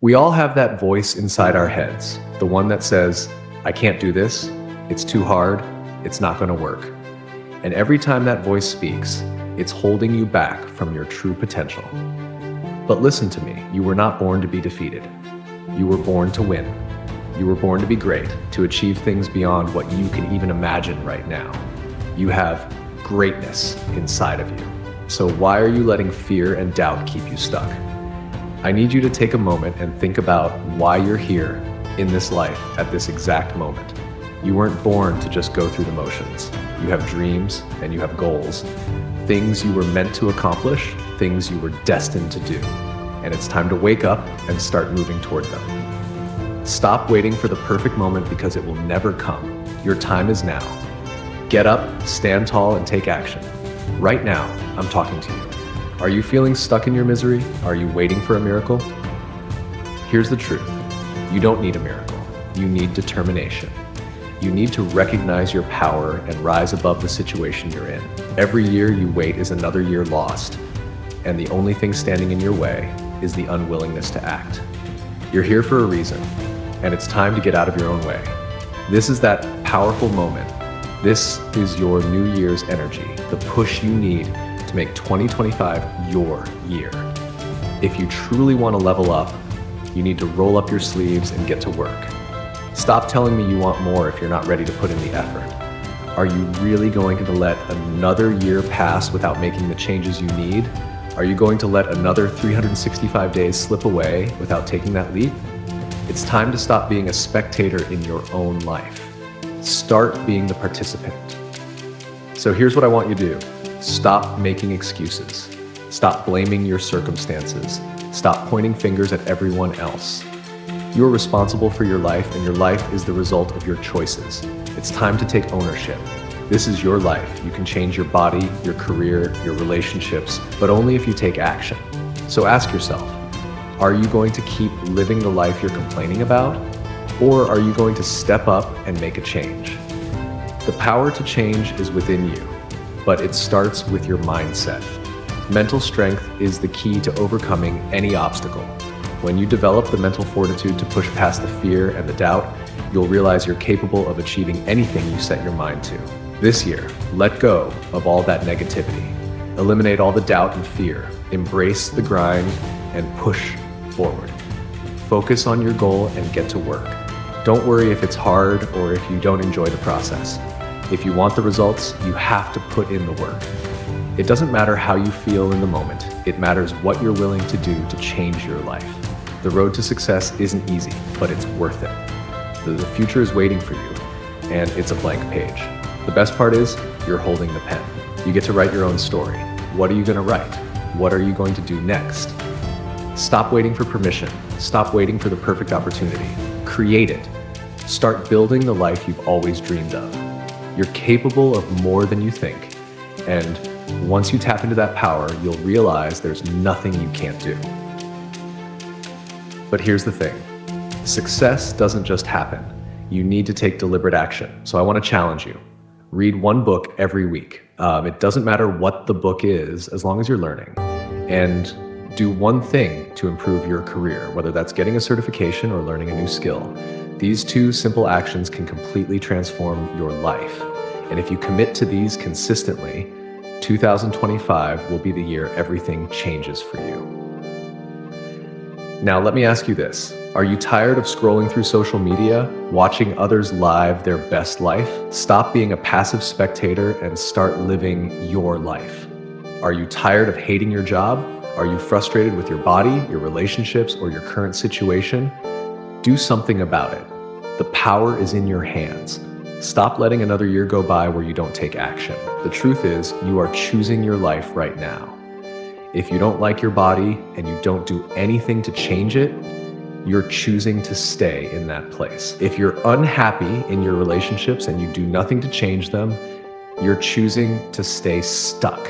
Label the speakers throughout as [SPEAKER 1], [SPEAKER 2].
[SPEAKER 1] We all have that voice inside our heads, the one that says, I can't do this, it's too hard, it's not going to work. And every time that voice speaks, it's holding you back from your true potential. But listen to me, you were not born to be defeated. You were born to win. You were born to be great, to achieve things beyond what you can even imagine right now. You have greatness inside of you. So why are you letting fear and doubt keep you stuck? I need you to take a moment and think about why you're here in this life at this exact moment. You weren't born to just go through the motions. You have dreams and you have goals, things you were meant to accomplish, things you were destined to do. And it's time to wake up and start moving toward them. Stop waiting for the perfect moment because it will never come. Your time is now. Get up, stand tall, and take action. Right now, I'm talking to you. Are you feeling stuck in your misery? Are you waiting for a miracle? Here's the truth. You don't need a miracle. You need determination. You need to recognize your power and rise above the situation you're in. Every year you wait is another year lost, and the only thing standing in your way is the unwillingness to act. You're here for a reason, and it's time to get out of your own way. This is that powerful moment. This is your New Year's energy, the push you need to make 2025 your year. If you truly want to level up, you need to roll up your sleeves and get to work. Stop telling me you want more if you're not ready to put in the effort. Are you really going to let another year pass without making the changes you need? Are you going to let another 365 days slip away without taking that leap? It's time to stop being a spectator in your own life. Start being the participant. So here's what I want you to do. Stop making excuses. Stop blaming your circumstances. Stop pointing fingers at everyone else. You are responsible for your life, and your life is the result of your choices. It's time to take ownership. This is your life. You can change your body, your career, your relationships, but only if you take action. So ask yourself, are you going to keep living the life you're complaining about? Or are you going to step up and make a change? The power to change is within you, but it starts with your mindset. Mental strength is the key to overcoming any obstacle. When you develop the mental fortitude to push past the fear and the doubt, you'll realize you're capable of achieving anything you set your mind to. This year, let go of all that negativity. Eliminate all the doubt and fear. Embrace the grind and push forward. Focus on your goal and get to work. Don't worry if it's hard or if you don't enjoy the process. If you want the results, you have to put in the work. It doesn't matter how you feel in the moment. It matters what you're willing to do to change your life. The road to success isn't easy, but it's worth it. The future is waiting for you, and it's a blank page. The best part is, you're holding the pen. You get to write your own story. What are you going to write? What are you going to do next? Stop waiting for permission. Stop waiting for the perfect opportunity. Create it. Start building the life you've always dreamed of. You're capable of more than you think, and once you tap into that power, you'll realize there's nothing you can't do. But here's the thing. Success doesn't just happen. You need to take deliberate action. So I want to challenge you. Read one book every week. It doesn't matter what the book is, as long as you're learning. And do one thing to improve your career, whether that's getting a certification or learning a new skill. These two simple actions can completely transform your life. And if you commit to these consistently, 2025 will be the year everything changes for you. Now, let me ask you this. Are you tired of scrolling through social media, watching others live their best life? Stop being a passive spectator and start living your life. Are you tired of hating your job? Are you frustrated with your body, your relationships, or your current situation? Do something about it. The power is in your hands. Stop letting another year go by where you don't take action. The truth is, you are choosing your life right now. If you don't like your body and you don't do anything to change it, you're choosing to stay in that place. If you're unhappy in your relationships and you do nothing to change them, you're choosing to stay stuck.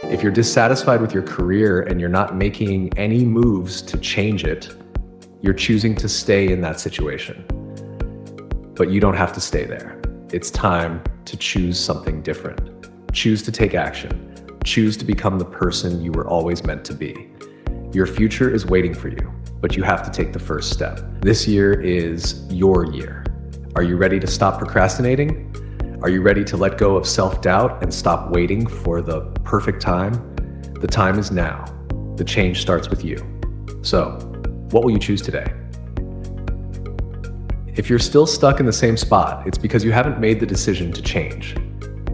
[SPEAKER 1] If you're dissatisfied with your career and you're not making any moves to change it, you're choosing to stay in that situation. But you don't have to stay there. It's time to choose something different. Choose to take action. Choose to become the person you were always meant to be. Your future is waiting for you, but you have to take the first step. This year is your year. Are you ready to stop procrastinating? Are you ready to let go of self-doubt and stop waiting for the perfect time? The time is now. The change starts with you. So, what will you choose today? If you're still stuck in the same spot, it's because you haven't made the decision to change.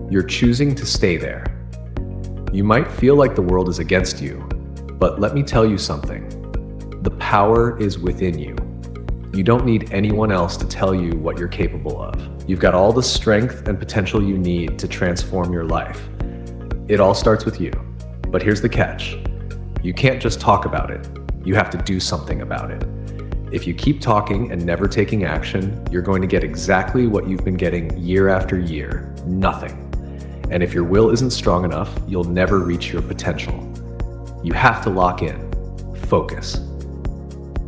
[SPEAKER 1] You're choosing to stay there. You might feel like the world is against you, but let me tell you something. The power is within you. You don't need anyone else to tell you what you're capable of. You've got all the strength and potential you need to transform your life. It all starts with you. But here's the catch. You can't just talk about it. You have to do something about it. If you keep talking and never taking action, you're going to get exactly what you've been getting year after year, nothing. And if your will isn't strong enough, you'll never reach your potential. You have to lock in, focus.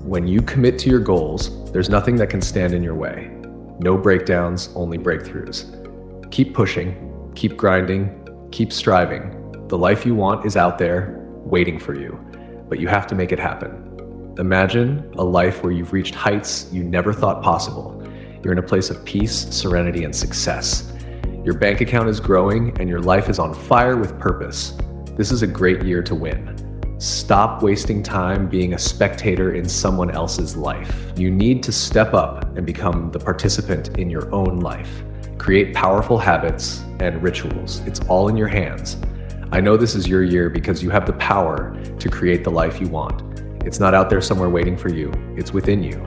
[SPEAKER 1] When you commit to your goals, there's nothing that can stand in your way. No breakdowns, only breakthroughs. Keep pushing, keep grinding, keep striving. The life you want is out there, waiting for you, but you have to make it happen. Imagine a life where you've reached heights you never thought possible. You're in a place of peace, serenity, and success. Your bank account is growing and your life is on fire with purpose. This is a great year to win. Stop wasting time being a spectator in someone else's life. You need to step up and become the participant in your own life. Create powerful habits and rituals. It's all in your hands. I know this is your year because you have the power to create the life you want. It's not out there somewhere waiting for you. It's within you.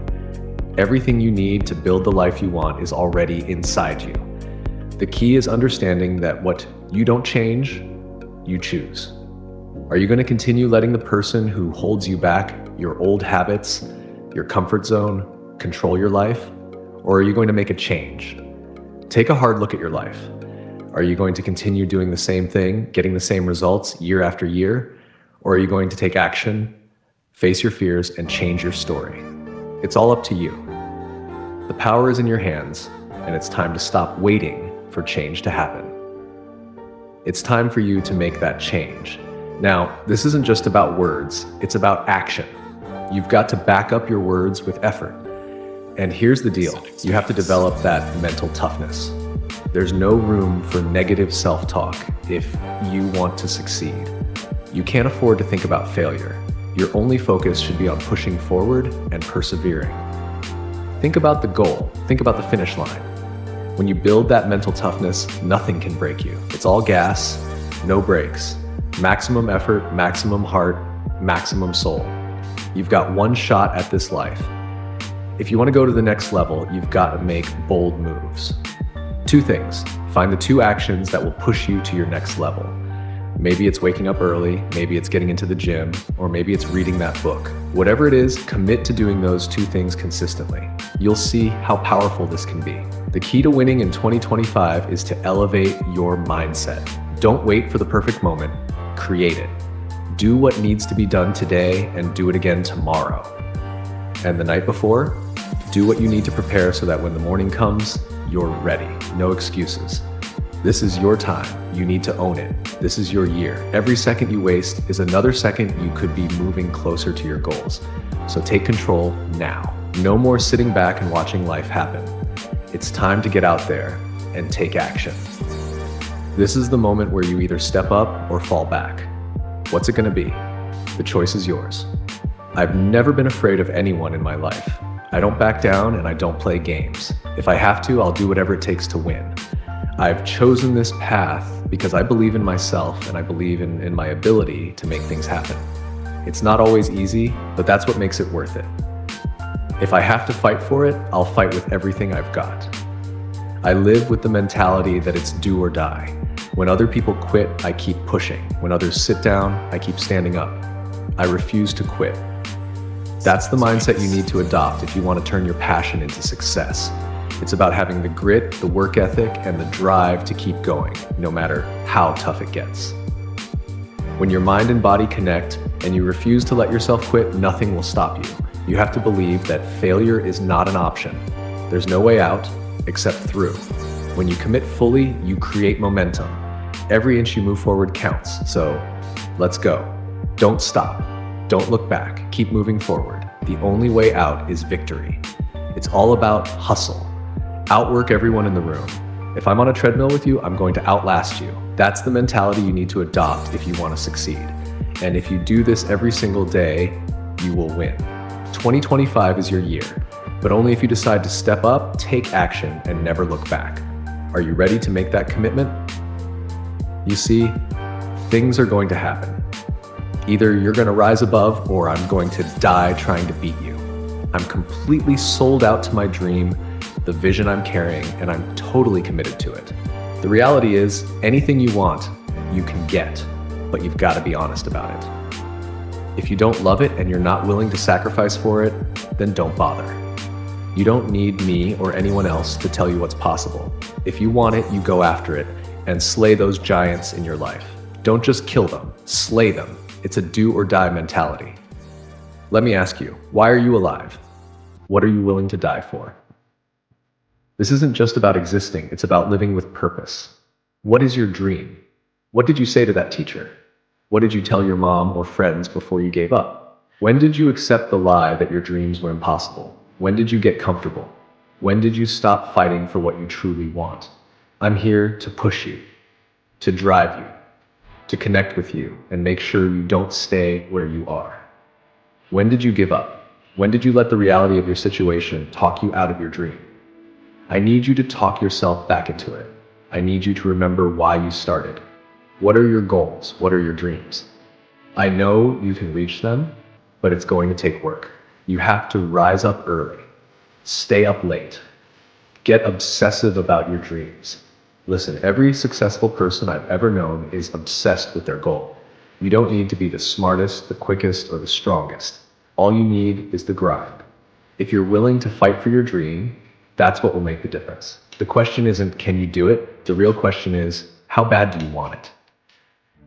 [SPEAKER 1] Everything you need to build the life you want is already inside you. The key is understanding that what you don't change, you choose. Are you going to continue letting the person who holds you back, your old habits, your comfort zone, control your life? Or are you going to make a change? Take a hard look at your life. Are you going to continue doing the same thing, getting the same results year after year? Or are you going to take action, face your fears, and change your story? It's all up to you. The power is in your hands, and it's time to stop waiting for change to happen. It's time for you to make that change. Now, this isn't just about words, it's about action. You've got to back up your words with effort. And here's the deal, you have to develop that mental toughness. There's no room for negative self-talk if you want to succeed. You can't afford to think about failure. Your only focus should be on pushing forward and persevering. Think about the goal, think about the finish line. When you build that mental toughness, nothing can break you. It's all gas, no brakes. Maximum effort, maximum heart, maximum soul. You've got one shot at this life. If you want to go to the next level, you've got to make bold moves. 2 things. Find the 2 actions that will push you to your next level. Maybe it's waking up early, maybe it's getting into the gym, or maybe it's reading that book. Whatever it is, commit to doing those 2 things consistently. You'll see how powerful this can be. The key to winning in 2025 is to elevate your mindset. Don't wait for the perfect moment, create it. Do what needs to be done today and do it again tomorrow. And the night before, do what you need to prepare so that when the morning comes, you're ready. No excuses. This is your time. You need to own it. This is your year. Every second you waste is another second you could be moving closer to your goals. So take control now. No more sitting back and watching life happen. It's time to get out there and take action. This is the moment where you either step up or fall back. What's it going to be? The choice is yours. I've never been afraid of anyone in my life. I don't back down and I don't play games. If I have to, I'll do whatever it takes to win. I've chosen this path because I believe in myself and I believe in my ability to make things happen. It's not always easy, but that's what makes it worth it. If I have to fight for it, I'll fight with everything I've got. I live with the mentality that it's do or die. When other people quit, I keep pushing. When others sit down, I keep standing up. I refuse to quit. That's the mindset you need to adopt if you want to turn your passion into success. It's about having the grit, the work ethic, and the drive to keep going, no matter how tough it gets. When your mind and body connect and you refuse to let yourself quit, nothing will stop you. You have to believe that failure is not an option. There's no way out except through. When you commit fully, you create momentum. Every inch you move forward counts, so let's go. Don't stop. Don't look back. Keep moving forward. The only way out is victory. It's all about hustle. Outwork everyone in the room. If I'm on a treadmill with you, I'm going to outlast you. That's the mentality you need to adopt if you want to succeed. And if you do this every single day, you will win. 2025 is your year, but only if you decide to step up, take action, and never look back. Are you ready to make that commitment? You see, things are going to happen. Either you're going to rise above, or I'm going to die trying to beat you. I'm completely sold out to my dream, the vision I'm carrying, and I'm totally committed to it. The reality is, anything you want, you can get, but you've got to be honest about it. If you don't love it and you're not willing to sacrifice for it, then don't bother. You don't need me or anyone else to tell you what's possible. If you want it, you go after it and slay those giants in your life. Don't just kill them, slay them. It's a do or die mentality. Let me ask you, why are you alive? What are you willing to die for? This isn't just about existing, it's about living with purpose. What is your dream? What did you say to that teacher? What did you tell your mom or friends before you gave up? When did you accept the lie that your dreams were impossible? When did you get comfortable? When did you stop fighting for what you truly want? I'm here to push you, to drive you, to connect with you, and make sure you don't stay where you are. When did you give up? When did you let the reality of your situation talk you out of your dream? I need you to talk yourself back into it. I need you to remember why you started. What are your goals? What are your dreams? I know you can reach them, but it's going to take work. You have to rise up early, stay up late, get obsessive about your dreams. Listen, every successful person I've ever known is obsessed with their goal. You don't need to be the smartest, the quickest, or the strongest. All you need is the grind. If you're willing to fight for your dream, that's what will make the difference. The question isn't, can you do it? The real question is, how bad do you want it?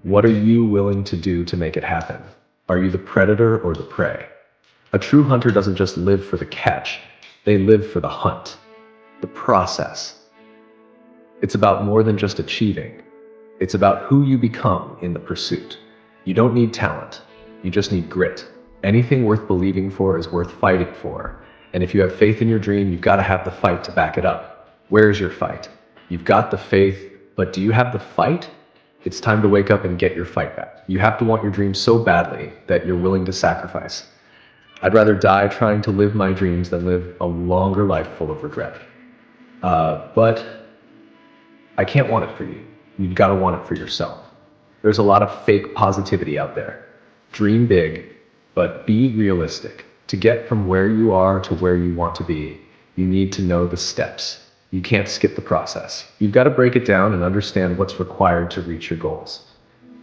[SPEAKER 1] What are you willing to do to make it happen? Are you the predator or the prey? A true hunter doesn't just live for the catch, they live for the hunt, the process. It's about more than just achieving. It's about who you become in the pursuit. You don't need talent, you just need grit. Anything worth believing for is worth fighting for. And if you have faith in your dream, you've got to have the fight to back it up. Where's your fight? You've got the faith, but do you have the fight? It's time to wake up and get your fight back. You have to want your dream so badly that you're willing to sacrifice. I'd rather die trying to live my dreams than live a longer life full of regret. But I can't want it for you. You've got to want it for yourself. There's a lot of fake positivity out there. Dream big, but be realistic. To get from where you are to where you want to be, you need to know the steps. You can't skip the process. You've got to break it down and understand what's required to reach your goals.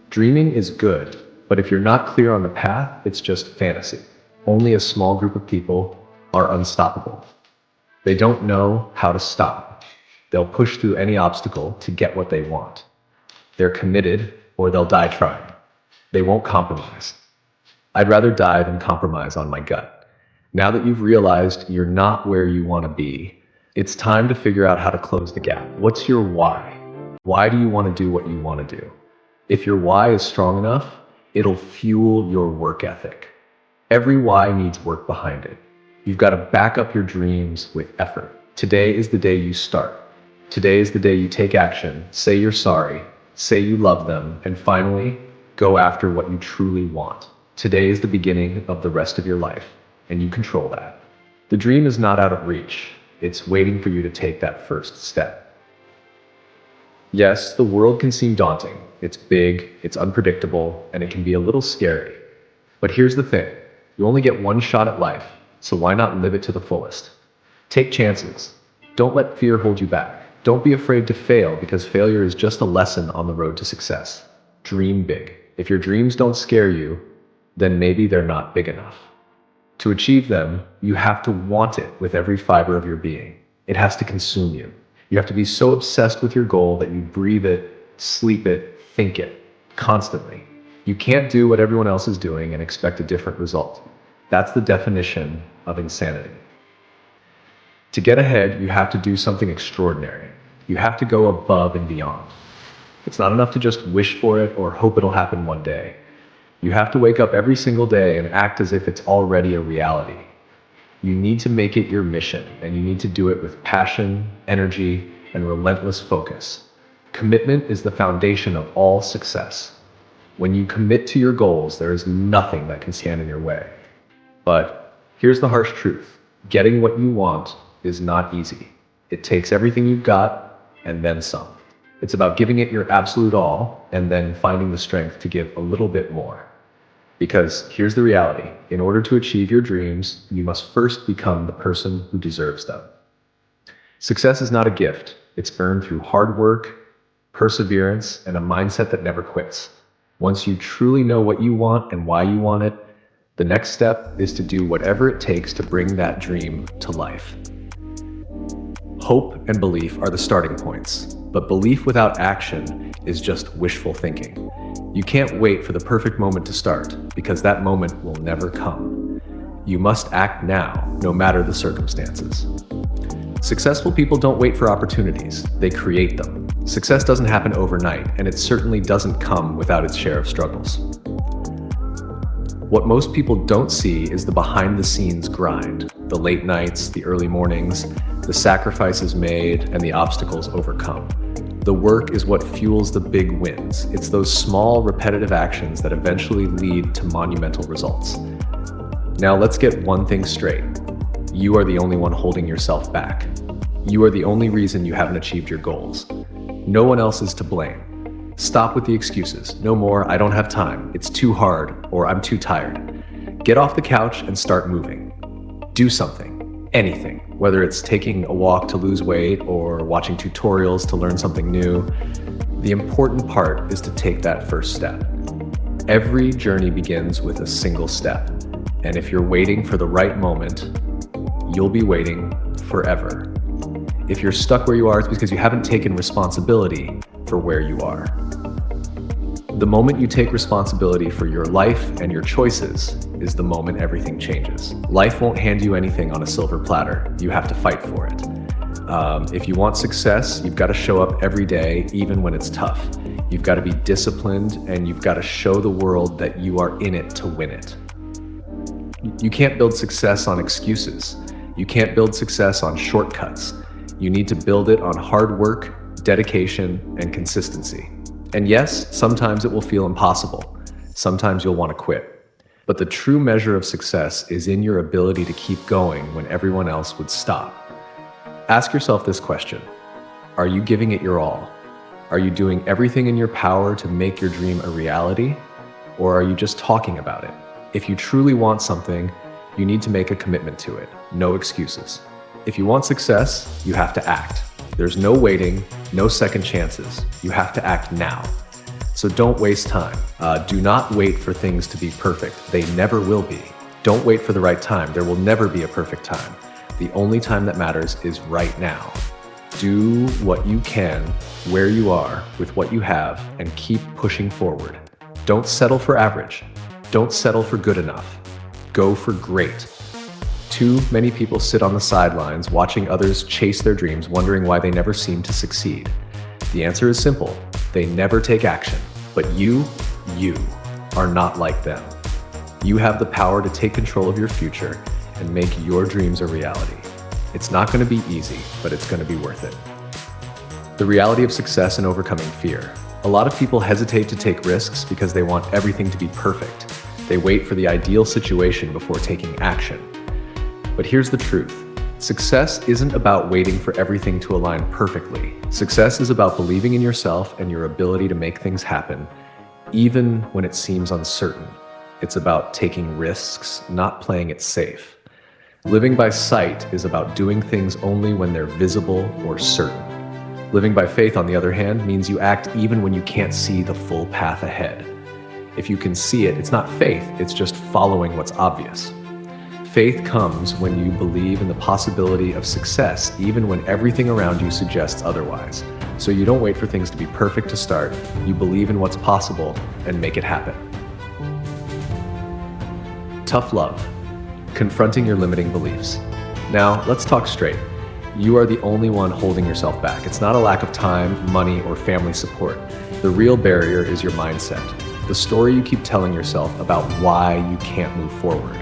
[SPEAKER 1] Dreaming is good, but if you're not clear on the path, it's just fantasy. Only a small group of people are unstoppable. They don't know how to stop. They'll push through any obstacle to get what they want. They're committed, or they'll die trying. They won't compromise. I'd rather die than compromise on my gut. Now that you've realized you're not where you want to be, it's time to figure out how to close the gap. What's your why? Why do you want to do what you want to do? If your why is strong enough, it'll fuel your work ethic. Every why needs work behind it. You've got to back up your dreams with effort. Today is the day you start. Today is the day you take action, say you're sorry, say you love them, and finally, go after what you truly want. Today is the beginning of the rest of your life, and you control that. The dream is not out of reach. It's waiting for you to take that first step. Yes, the world can seem daunting. It's big, it's unpredictable, and it can be a little scary. But here's the thing. You only get one shot at life, so why not live it to the fullest? Take chances. Don't let fear hold you back. Don't be afraid to fail, because failure is just a lesson on the road to success. Dream big. If your dreams don't scare you, then maybe they're not big enough. To achieve them, you have to want it with every fiber of your being. It has to consume you. You have to be so obsessed with your goal that you breathe it, sleep it, think it, constantly. You can't do what everyone else is doing and expect a different result. That's the definition of insanity. To get ahead, you have to do something extraordinary. You have to go above and beyond. It's not enough to just wish for it or hope it'll happen one day. You have to wake up every single day and act as if it's already a reality. You need to make it your mission, and you need to do it with passion, energy, and relentless focus. Commitment is the foundation of all success. When you commit to your goals, there is nothing that can stand in your way. But here's the harsh truth. Getting what you want is not easy. It takes everything you've got and then some. It's about giving it your absolute all and then finding the strength to give a little bit more. Because here's the reality. In order to achieve your dreams, you must first become the person who deserves them. Success is not a gift. It's earned through hard work, perseverance, and a mindset that never quits. Once you truly know what you want and why you want it, the next step is to do whatever it takes to bring that dream to life. Hope and belief are the starting points, but belief without action is just wishful thinking. You can't wait for the perfect moment to start, because that moment will never come. You must act now, no matter the circumstances. Successful people don't wait for opportunities, they create them. Success doesn't happen overnight, and it certainly doesn't come without its share of struggles. What most people don't see is the behind-the-scenes grind, the late nights, the early mornings, the sacrifices made, and the obstacles overcome. The work is what fuels the big wins. It's those small, repetitive actions that eventually lead to monumental results. Now let's get one thing straight. You are the only one holding yourself back. You are the only reason you haven't achieved your goals. No one else is to blame. Stop with the excuses. No more, I don't have time, it's too hard, or I'm too tired. Get off the couch and start moving. Do something, anything, whether it's taking a walk to lose weight or watching tutorials to learn something new. The important part is to take that first step. Every journey begins with a single step, and if you're waiting for the right moment, you'll be waiting forever. If you're stuck where you are, it's because you haven't taken responsibility for where you are. The moment you take responsibility for your life and your choices is the moment everything changes. Life won't hand you anything on a silver platter. You have to fight for it. If you want success, you've got to show up every day, even when it's tough. You've got to be disciplined, and you've got to show the world that you are in it to win it. You can't build success on excuses. You can't build success on shortcuts. You need to build it on hard work, dedication, and consistency. And yes, sometimes it will feel impossible. Sometimes you'll want to quit. But the true measure of success is in your ability to keep going when everyone else would stop. Ask yourself this question. Are you giving it your all? Are you doing everything in your power to make your dream a reality? Or are you just talking about it? If you truly want something, you need to make a commitment to it. No excuses. If you want success, you have to act. There's no waiting, no second chances. You have to act now. So don't waste time. Do not wait for things to be perfect. They never will be. Don't wait for the right time. There will never be a perfect time. The only time that matters is right now. Do what you can, where you are, with what you have, and keep pushing forward. Don't settle for average. Don't settle for good enough. Go for great. Too many people sit on the sidelines watching others chase their dreams, wondering why they never seem to succeed. The answer is simple. They never take action. But you are not like them. You have the power to take control of your future and make your dreams a reality. It's not going to be easy, but it's going to be worth it. The reality of success and overcoming fear. A lot of people hesitate to take risks because they want everything to be perfect. They wait for the ideal situation before taking action. But here's the truth. Success isn't about waiting for everything to align perfectly. Success is about believing in yourself and your ability to make things happen, even when it seems uncertain. It's about taking risks, not playing it safe. Living by sight is about doing things only when they're visible or certain. Living by faith, on the other hand, means you act even when you can't see the full path ahead. If you can see it, it's not faith, it's just following what's obvious. Faith comes when you believe in the possibility of success, even when everything around you suggests otherwise. So you don't wait for things to be perfect to start. You believe in what's possible and make it happen. Tough love. Confronting your limiting beliefs. Now, let's talk straight. You are the only one holding yourself back. It's not a lack of time, money, or family support. The real barrier is your mindset. the story you keep telling yourself about why you can't move forward.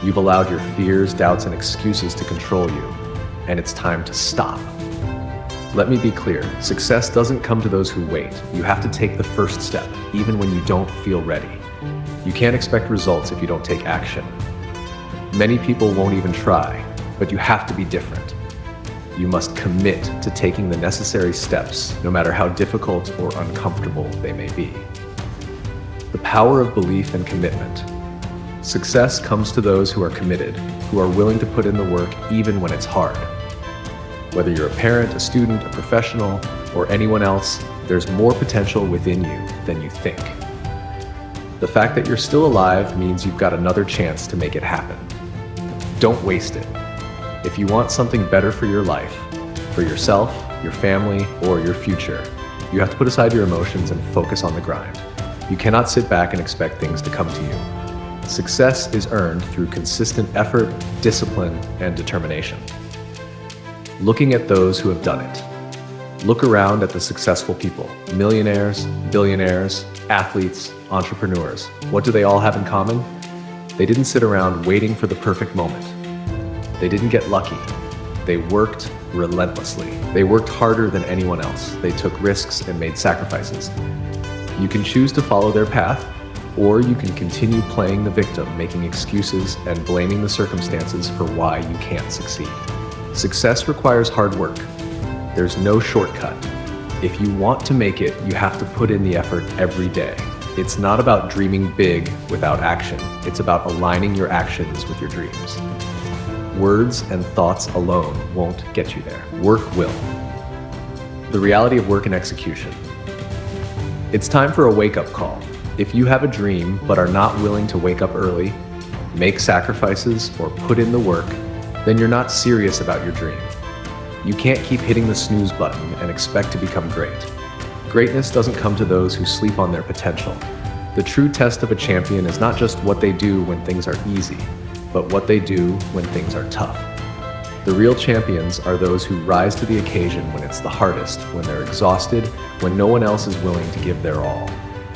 [SPEAKER 1] You've allowed your fears, doubts, and excuses to control you, and it's time to stop. Let me be clear, success doesn't come to those who wait. You have to take the first step, even when you don't feel ready. You can't expect results if you don't take action. Many people won't even try, but you have to be different. You must commit to taking the necessary steps, no matter how difficult or uncomfortable they may be. The power of belief and commitment. Success comes to those who are committed, who are willing to put in the work even when it's hard. Whether you're a parent, a student, a professional, or anyone else, there's more potential within you than you think. The fact that you're still alive means you've got another chance to make it happen. Don't waste it. If you want something better for your life, for yourself, your family, or your future, you have to put aside your emotions and focus on the grind. You cannot sit back and expect things to come to you. Success is earned through consistent effort, discipline, and determination. Looking at those who have done it. Look around at the successful people, millionaires, billionaires, athletes, entrepreneurs. What do they all have in common? They didn't sit around waiting for the perfect moment. They didn't get lucky. They worked relentlessly. They worked harder than anyone else. They took risks and made sacrifices. You can choose to follow their path, or you can continue playing the victim, making excuses and blaming the circumstances for why you can't succeed. Success requires hard work. There's no shortcut. If you want to make it, you have to put in the effort every day. It's not about dreaming big without action. It's about aligning your actions with your dreams. Words and thoughts alone won't get you there. Work will. The reality of work and execution. It's time for a wake-up call. If you have a dream but are not willing to wake up early, make sacrifices, or put in the work, then you're not serious about your dream. You can't keep hitting the snooze button and expect to become great. Greatness doesn't come to those who sleep on their potential. The true test of a champion is not just what they do when things are easy, but what they do when things are tough. The real champions are those who rise to the occasion when it's the hardest, when they're exhausted, when no one else is willing to give their all.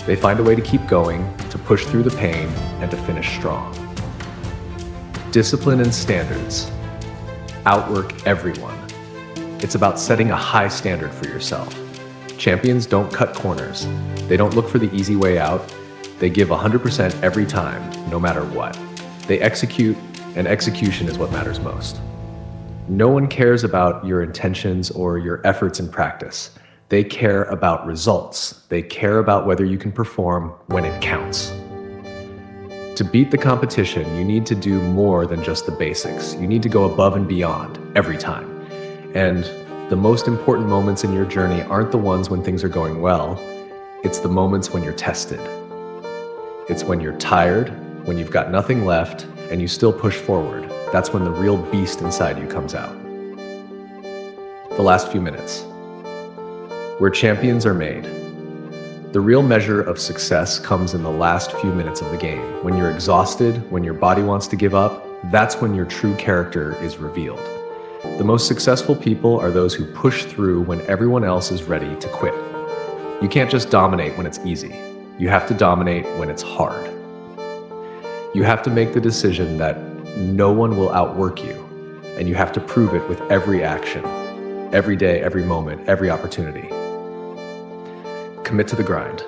[SPEAKER 1] They find a way to keep going, to push through the pain, and to finish strong. Discipline and standards. Outwork everyone. It's about setting a high standard for yourself. Champions don't cut corners. They don't look for the easy way out. They give 100% every time, no matter what. They execute, and execution is what matters most. No one cares about your intentions or your efforts in practice. They care about results. They care about whether you can perform when it counts. To beat the competition, you need to do more than just the basics. You need to go above and beyond every time. And the most important moments in your journey aren't the ones when things are going well. It's the moments when you're tested. It's when you're tired, when you've got nothing left, and you still push forward. That's when the real beast inside you comes out. The last few minutes. Where champions are made. The real measure of success comes in the last few minutes of the game. When you're exhausted, when your body wants to give up, that's when your true character is revealed. The most successful people are those who push through when everyone else is ready to quit. You can't just dominate when it's easy. You have to dominate when it's hard. You have to make the decision that no one will outwork you, and you have to prove it with every action, every day, every moment, every opportunity. Commit to the grind.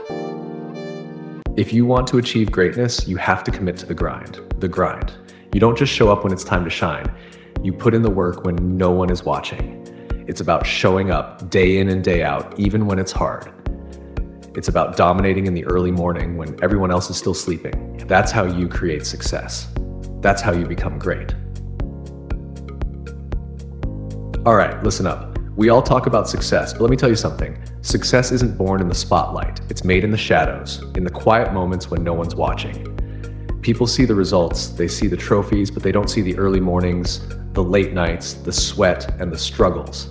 [SPEAKER 1] If you want to achieve greatness, you have to commit to the grind. The grind. You don't just show up when it's time to shine. You put in the work when no one is watching. It's about showing up day in and day out, even when it's hard. It's about dominating in the early morning when everyone else is still sleeping. That's how you create success. That's how you become great. All right, listen up. We all talk about success, but let me tell you something. Success isn't born in the spotlight. It's made in the shadows, in the quiet moments when no one's watching. People see the results, they see the trophies, but they don't see the early mornings, the late nights, the sweat, and the struggles.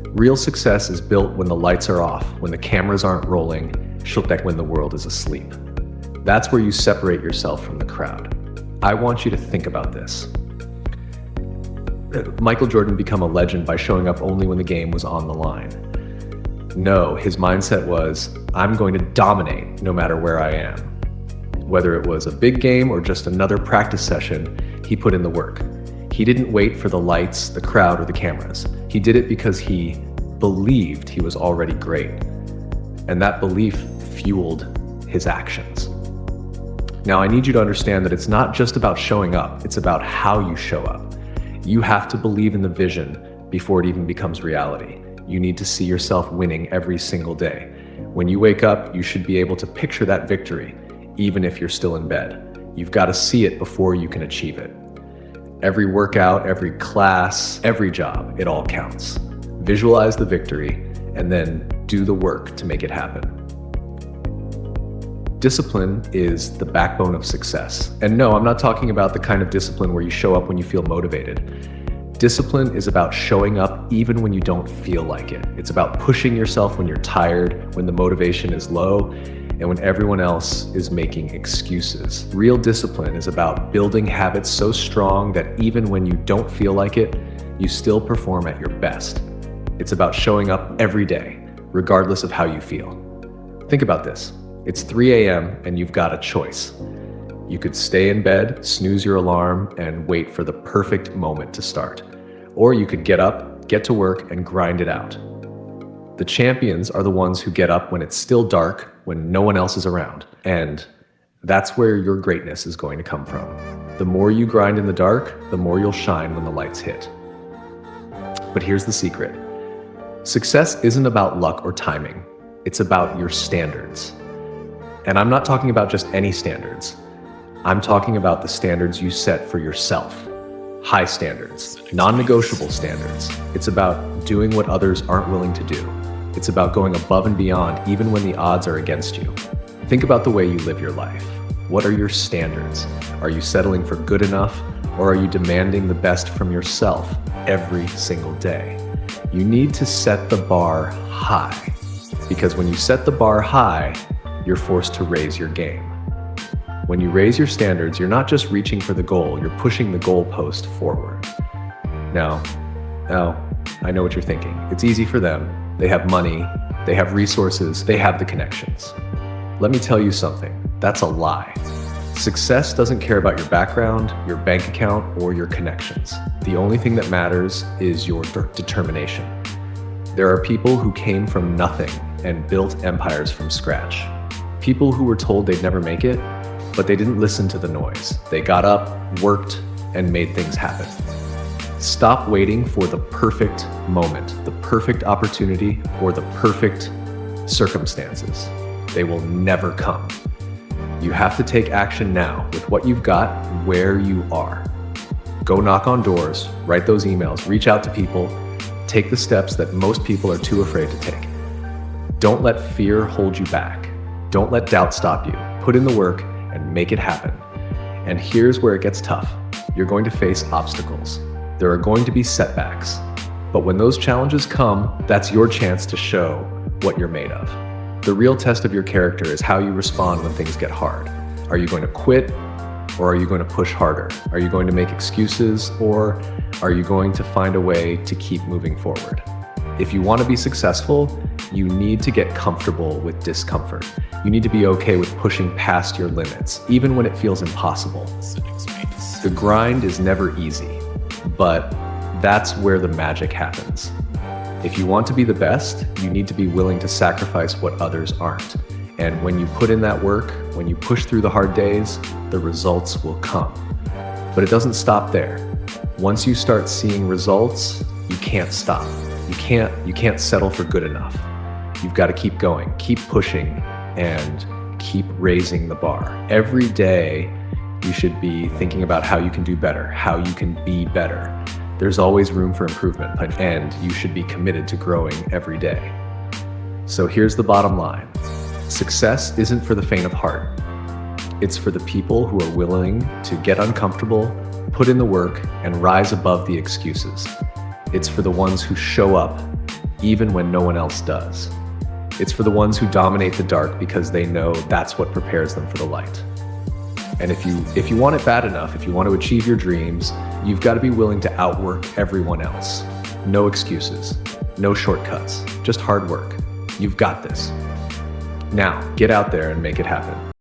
[SPEAKER 1] Real success is built when the lights are off, when the cameras aren't rolling, when the world is asleep. That's where you separate yourself from the crowd. I want you to think about this. Michael Jordan became a legend by showing up only when the game was on the line. No, his mindset was, I'm going to dominate no matter where I am. Whether it was a big game or just another practice session, he put in the work. He didn't wait for the lights, the crowd, or the cameras. He did it because he believed he was already great. And that belief fueled his actions. Now, I need you to understand that it's not just about showing up, it's about how you show up. You have to believe in the vision before it even becomes reality. You need to see yourself winning every single day. When you wake up, you should be able to picture that victory, even if you're still in bed. You've got to see it before you can achieve it. Every workout, every class, every job, it all counts. Visualize the victory and then do the work to make it happen. Discipline is the backbone of success. And no, I'm not talking about the kind of discipline where you show up when you feel motivated. Discipline is about showing up even when you don't feel like it. It's about pushing yourself when you're tired, when the motivation is low, and when everyone else is making excuses. Real discipline is about building habits so strong that even when you don't feel like it, you still perform at your best. It's about showing up every day, regardless of how you feel. Think about this. It's 3 a.m. and you've got a choice. You could stay in bed, snooze your alarm, and wait for the perfect moment to start. Or you could get up, get to work, and grind it out. The champions are the ones who get up when it's still dark, when no one else is around. And that's where your greatness is going to come from. The more you grind in the dark, the more you'll shine when the lights hit. But here's the secret. Success isn't about luck or timing. It's about your standards. And I'm not talking about just any standards. I'm talking about the standards you set for yourself. High standards, non-negotiable standards. It's about doing what others aren't willing to do. It's about going above and beyond even when the odds are against you. Think about the way you live your life. What are your standards? Are you settling for good enough, or are you demanding the best from yourself every single day? You need to set the bar high, because when you set the bar high, you're forced to raise your game. When you raise your standards, you're not just reaching for the goal, you're pushing the goalpost forward. Now, I know what you're thinking. It's easy for them. They have money, they have resources, they have the connections. Let me tell you something. That's a lie. Success doesn't care about your background, your bank account, or your connections. The only thing that matters is your determination. There are people who came from nothing and built empires from scratch. People who were told they'd never make it, but they didn't listen to the noise. They got up, worked, and made things happen. Stop waiting for the perfect moment, the perfect opportunity, or the perfect circumstances. They will never come. You have to take action now with what you've got, where you are. Go knock on doors, write those emails, reach out to people, take the steps that most people are too afraid to take. Don't let fear hold you back. Don't let doubt stop you. Put in the work and make it happen. And here's where it gets tough. You're going to face obstacles. There are going to be setbacks. But when those challenges come, that's your chance to show what you're made of. The real test of your character is how you respond when things get hard. Are you going to quit, or are you going to push harder? Are you going to make excuses, or are you going to find a way to keep moving forward? If you want to be successful, you need to get comfortable with discomfort. You need to be okay with pushing past your limits, even when it feels impossible. The grind is never easy, but that's where the magic happens. If you want to be the best, you need to be willing to sacrifice what others aren't. And when you put in that work, when you push through the hard days, the results will come. But it doesn't stop there. Once you start seeing results, you can't stop. You can't settle for good enough. You've got to keep going, keep pushing, and keep raising the bar. Every day, you should be thinking about how you can do better, how you can be better. There's always room for improvement, and you should be committed to growing every day. So here's the bottom line. Success isn't for the faint of heart. It's for the people who are willing to get uncomfortable, put in the work, and rise above the excuses. It's for the ones who show up even when no one else does. It's for the ones who dominate the dark because they know that's what prepares them for the light. And if you want it bad enough, if you want to achieve your dreams, you've got to be willing to outwork everyone else. No excuses, no shortcuts, just hard work. You've got this. Now, get out there and make it happen.